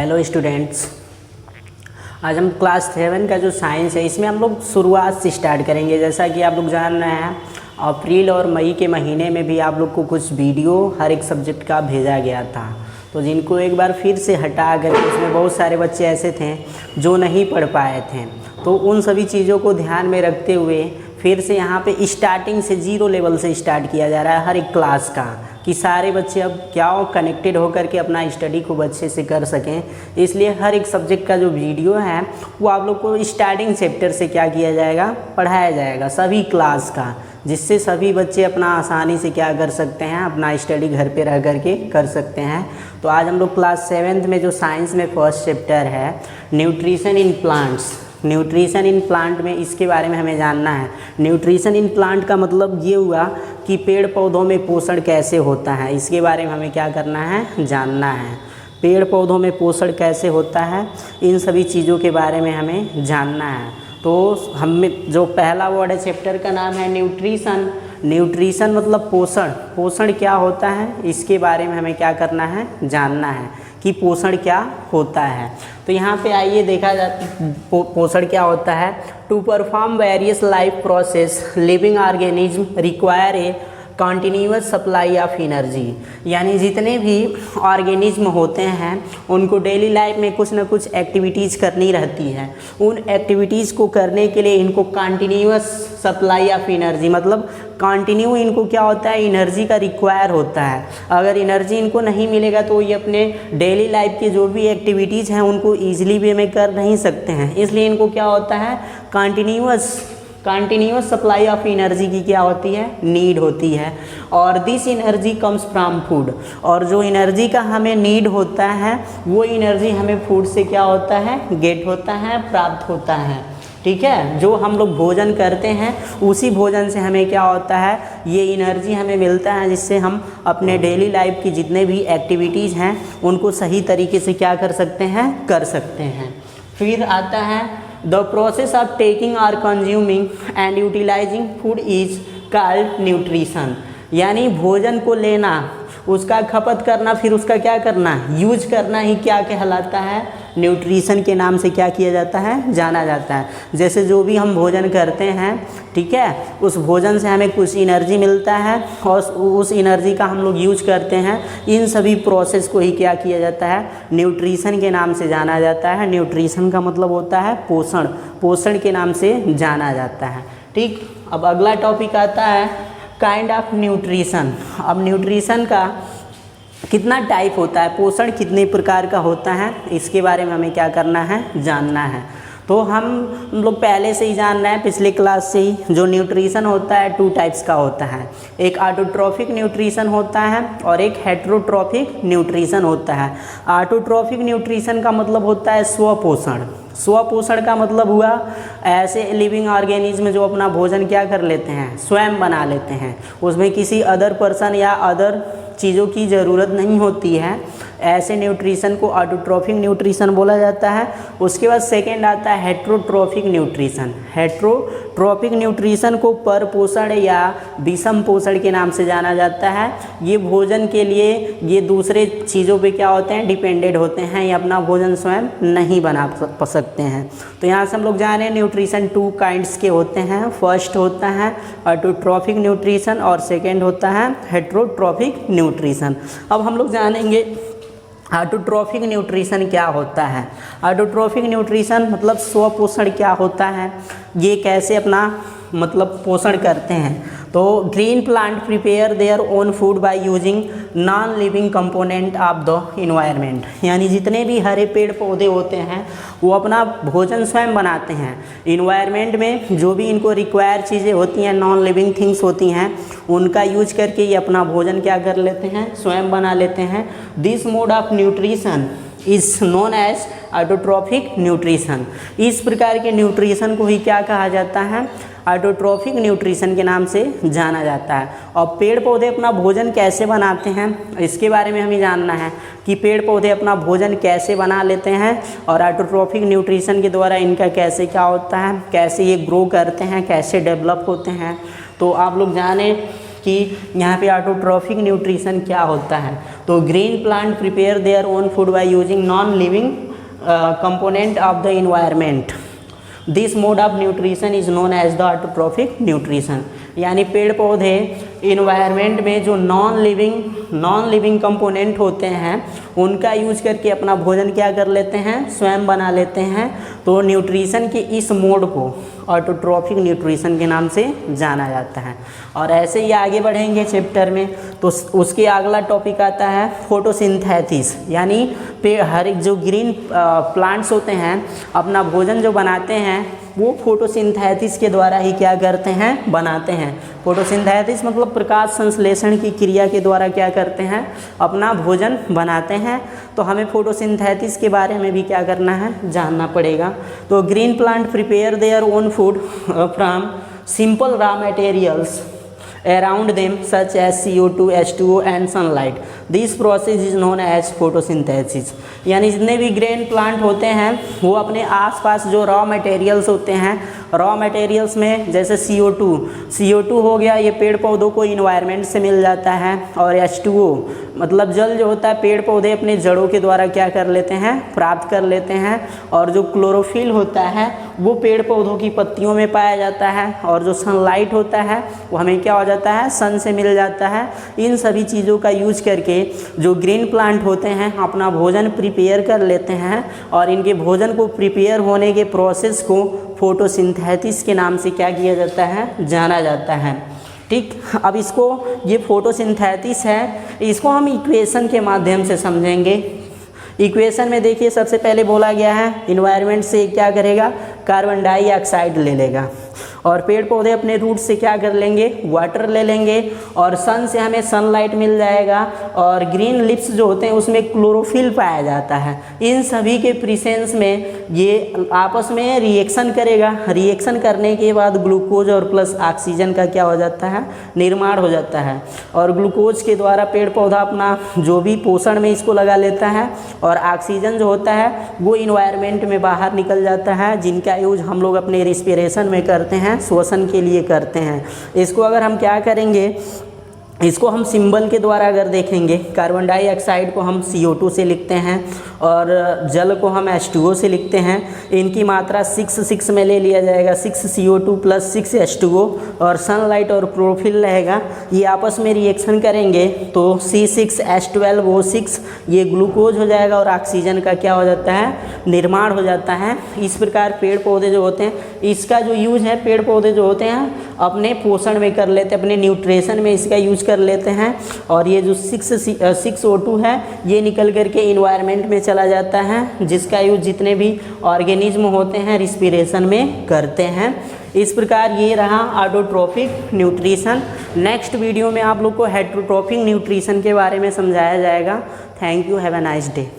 Hello students, आज हम class 7 का जो साइंस है इसमें हम लोग शुरुआत से स्टार्ट करेंगे। जैसा कि आप लोग जान रहे हैं, अप्रैल और मई के महीने में भी आप लोग को कुछ वीडियो हर एक सब्जेक्ट का भेजा गया था, तो जिनको एक बार फिर से हटा कर उसमें बहुत सारे बच्चे ऐसे थे जो नहीं पढ़ पाए थे, तो उन सभी चीज़ों को ध्यान में रखते हुए फिर से यहाँ पे स्टार्टिंग से 0 लेवल से स्टार्ट किया जा रहा है हर एक क्लास का, कि सारे बच्चे अब क्या हो कनेक्टेड होकर के अपना स्टडी खूब अच्छे से कर सकें। इसलिए हर एक सब्जेक्ट का जो वीडियो है वो आप लोग को स्टार्टिंग चैप्टर से क्या किया जाएगा, पढ़ाया जाएगा सभी क्लास का, जिससे सभी बच्चे अपना आसानी से क्या कर सकते हैं, अपना स्टडी घर पे रह कर के कर सकते हैं। तो आज हम लोग क्लास 7 में जो साइंस में फर्स्ट चैप्टर है nutrition in plants, nutrition in plant में इसके बारे में हमें जानना है। न्यूट्रिशन इन प्लांट का मतलब ये हुआ कि पेड़ पौधों में पोषण कैसे होता है, इसके बारे में हमें क्या करना है, जानना है। पेड़ पौधों में पोषण कैसे होता है, इन सभी चीज़ों के बारे में हमें जानना है। तो हमें जो पहला वर्ड है चैप्टर का नाम है न्यूट्रिशन। न्यूट्रिशन मतलब पोषण, पोषण क्या होता है इसके बारे में हमें क्या करना है, जानना है कि पोषण क्या होता है। तो यहाँ पे आइए देखा जाता पोषण क्या होता है। To perform various life process living organism require a continuous supply of energy, यानी जितने भी ऑर्गेनिज्म होते हैं उनको डेली लाइफ में कुछ ना कुछ एक्टिविटीज़ करनी रहती है। उन एक्टिविटीज़ को करने के लिए इनको कॉन्टीन्यूअस सप्लाई ऑफ एनर्जी, मतलब कंटिन्यू इनको क्या होता है, एनर्जी का रिक्वायर होता है। अगर एनर्जी इनको नहीं मिलेगा तो ये अपने डेली लाइफ की जो भी एक्टिविटीज़ हैं उनको ईजिली वे में कर नहीं सकते हैं। इसलिए इनको क्या होता है, कंटिन्यूअस सप्लाई ऑफ एनर्जी की क्या होती है, नीड होती है। और this energy comes from food, और जो एनर्जी का हमें नीड होता है वो एनर्जी हमें फूड से क्या होता है, गेट होता है, प्राप्त होता है। ठीक है, जो हम लोग भोजन करते हैं उसी भोजन से हमें क्या होता है, ये एनर्जी हमें मिलता है, जिससे हम अपने डेली लाइफ की जितने भी एक्टिविटीज़ हैं उनको सही तरीके से क्या कर सकते हैं, कर सकते हैं। फिर आता है द प्रोसेस ऑफ टेकिंग और consuming and utilising food is called nutrition, यानी भोजन को लेना, उसका खपत करना, फिर उसका क्या करना, यूज करना ही क्या कहलाता है, न्यूट्रिशन के नाम से क्या किया जाता है, जाना जाता है। जैसे जो भी हम भोजन करते हैं, ठीक है, उस भोजन से हमें कुछ एनर्जी मिलता है और उस एनर्जी का हम लोग यूज करते हैं। इन सभी प्रोसेस को ही क्या किया जाता है, न्यूट्रिशन के नाम से जाना जाता है। न्यूट्रिशन का मतलब होता है पोषण, पोषण के नाम से जाना जाता है। ठीक, अब अगला टॉपिक आता है काइंड ऑफ न्यूट्रिशन। अब न्यूट्रिशन का कितना टाइप होता है, पोषण कितने प्रकार का होता है, इसके बारे में हमें क्या करना है, जानना है। तो हम लोग पहले से ही जान रहे हैं पिछले क्लास से ही, जो न्यूट्रिशन होता है 2 टाइप्स का होता है। एक ऑटोट्रॉफिक न्यूट्रिशन होता है और एक हेटेरोट्रॉफिक न्यूट्रिशन होता है। ऑटोट्रॉफिक न्यूट्रिशन का मतलब होता है स्वपोषण। स्वपोषण का मतलब हुआ ऐसे लिविंग ऑर्गेनिज्म जो अपना भोजन क्या कर लेते हैं, स्वयं बना लेते हैं, उसमें किसी अदर पर्सन या अदर चीज़ों की ज़रूरत नहीं होती है। ऐसे न्यूट्रिशन को ऑटोट्रॉफिक न्यूट्रिशन बोला जाता है। उसके बाद सेकेंड आता है हेटेरोट्रॉफिक न्यूट्रिशन। हेटेरोट्रॉफिक न्यूट्रिशन को परपोषण या विषम पोषण के नाम से जाना जाता है। ये भोजन के लिए ये दूसरे चीज़ों पे क्या होते हैं, डिपेंडेड होते हैं, ये अपना भोजन स्वयं नहीं बना सकते हैं। तो यहाँ से हम लोग जान रहे हैं न्यूट्रिशन 2 काइंड्स के होते हैं। फर्स्ट होता है ऑटोट्रॉफिक न्यूट्रिशन और सेकेंड होता है हेटेरोट्रॉफिक न्यूट्रिशन। अब हम लोग जानेंगे ऑटोट्रॉफिक न्यूट्रिशन क्या होता है। ऑटोट्रॉफिक न्यूट्रिशन मतलब स्वपोषण क्या होता है, ये कैसे अपना मतलब पोषण करते हैं। तो green plant prepare their own food by using non living component of the environment, यानी जितने भी हरे पेड़ पौधे होते हैं वो अपना भोजन स्वयं बनाते हैं। इन्वायरमेंट में जो भी इनको रिक्वायर चीज़ें होती हैं, नॉन लिविंग थिंग्स होती हैं, उनका यूज करके ये अपना भोजन क्या कर लेते हैं, स्वयं बना लेते हैं। This mode of nutrition is known as autotrophic nutrition. इस प्रकार के न्यूट्रिशन को ही क्या कहा जाता है, ऑटोट्रॉफिक न्यूट्रिशन के नाम से जाना जाता है। और पेड़ पौधे अपना भोजन कैसे बनाते हैं, इसके बारे में हमें जानना है कि पेड़ पौधे अपना भोजन कैसे बना लेते हैं और ऑटोट्रॉफिक न्यूट्रिशन के द्वारा इनका कैसे क्या होता है, कैसे ये ग्रो करते हैं, कैसे डेवलप होते हैं। तो आप लोग जाने कि यहाँ पे ऑटोट्रॉफिक न्यूट्रिशन क्या होता है। तो green plant prepare their own food by using non living component of the environment. This mode of nutrition is known as the autotrophic nutrition. यानी पेड़ पौधे इन्वायरमेंट में जो नॉन लिविंग कंपोनेंट होते हैं उनका यूज करके अपना भोजन क्या कर लेते हैं, स्वयं बना लेते हैं। तो न्यूट्रिशन के इस मोड को ऑटोट्रॉफिक न्यूट्रिशन के नाम से जाना जाता है। और ऐसे ही आगे बढ़ेंगे चैप्टर में तो उसके अगला टॉपिक आता है फोटोसिंथेसिस। यानी हर एक जो ग्रीन प्लांट्स होते हैं अपना भोजन जो बनाते हैं वो फोटोसिंथेसिस के द्वारा ही क्या करते हैं, बनाते हैं। फोटोसिंथेसिस मतलब प्रकाश संश्लेषण की क्रिया के द्वारा क्या करते हैं, अपना भोजन बनाते हैं। तो हमें फोटोसिंथेसिस के बारे में भी क्या करना है, जानना पड़ेगा। तो green plant prepare their own food from simple raw materials around them such as CO2, H2O and sunlight. This process is known as photosynthesis. यानी जितने भी ग्रीन प्लांट होते हैं वो अपने आसपास जो रॉ मटेरियल्स होते हैं, रॉ मटेरियल्स में जैसे CO2 हो गया, ये पेड़ पौधों को इन्वायरमेंट से मिल जाता है। और H2O मतलब जल जो होता है पेड़ पौधे अपने जड़ों के द्वारा क्या कर लेते हैं, प्राप्त कर लेते हैं। और जो क्लोरोफिल होता है वो पेड़ पौधों की पत्तियों में पाया जाता है। और जो सनलाइट होता है वो हमें क्या हो जाता है, सन से मिल जाता है। इन सभी चीज़ों का यूज करके जो ग्रीन प्लांट होते हैं अपना भोजन प्रिपेयर कर लेते हैं। और इनके भोजन को प्रिपेयर होने के प्रोसेस को फोटोसिंथेसिस के नाम से क्या किया जाता है, जाना जाता है। ठीक, अब इसको ये फोटोसिंथेसिस है, इसको हम इक्वेशन के माध्यम से समझेंगे। इक्वेशन में देखिए सबसे पहले बोला गया है इन्वायरमेंट से क्या करेगा, कार्बन डाइऑक्साइड ले लेगा। और पेड़ पौधे अपने रूट से क्या कर लेंगे, वाटर ले लेंगे। और सन से हमें सनलाइट मिल जाएगा। और ग्रीन लिप्स जो होते हैं उसमें क्लोरोफिल पाया जाता है। इन सभी के प्रेजेंस में ये आपस में रिएक्शन करेगा। रिएक्शन करने के बाद ग्लूकोज और प्लस ऑक्सीजन का क्या हो जाता है, निर्माण हो जाता है। और ग्लूकोज के द्वारा पेड़ पौधा अपना जो भी पोषण में इसको लगा लेता है। और ऑक्सीजन जो होता है वो इन्वायरमेंट में बाहर निकल जाता है, जिनका यूज हम लोग अपने रिस्पिरेशन में करते हैं, श्वसन के लिए करते हैं। इसको अगर हम क्या करेंगे, इसको हम सिंबल के द्वारा अगर देखेंगे, कार्बन डाइऑक्साइड को हम CO2 से लिखते हैं और जल को हम H2O से लिखते हैं। इनकी मात्रा 6 में ले लिया जाएगा, 6 CO2 प्लस 6 H2O। और सनलाइट और क्लोरोफिल रहेगा, ये आपस में रिएक्शन करेंगे तो C6H12O6 ये ग्लूकोज हो जाएगा और ऑक्सीजन का क्या हो जाता है, निर्माण हो जाता है। इस प्रकार पेड़ पौधे जो होते हैं इसका जो यूज है, पेड़ पौधे जो होते हैं अपने पोषण में कर लेते हैं, अपने न्यूट्रिशन में इसका यूज कर लेते हैं। और ये जो 6O2 है ये निकल करके इन्वायरमेंट में चला जाता है, जिसका यूज जितने भी ऑर्गेनिज्म होते हैं रिस्पिरेशन में करते हैं। इस प्रकार ये रहा ऑटोट्रॉफिक न्यूट्रिशन। नेक्स्ट वीडियो में आप लोग को हेटरोट्रॉफिक न्यूट्रिशन के बारे में समझाया जाएगा। Thank you, have a nice day.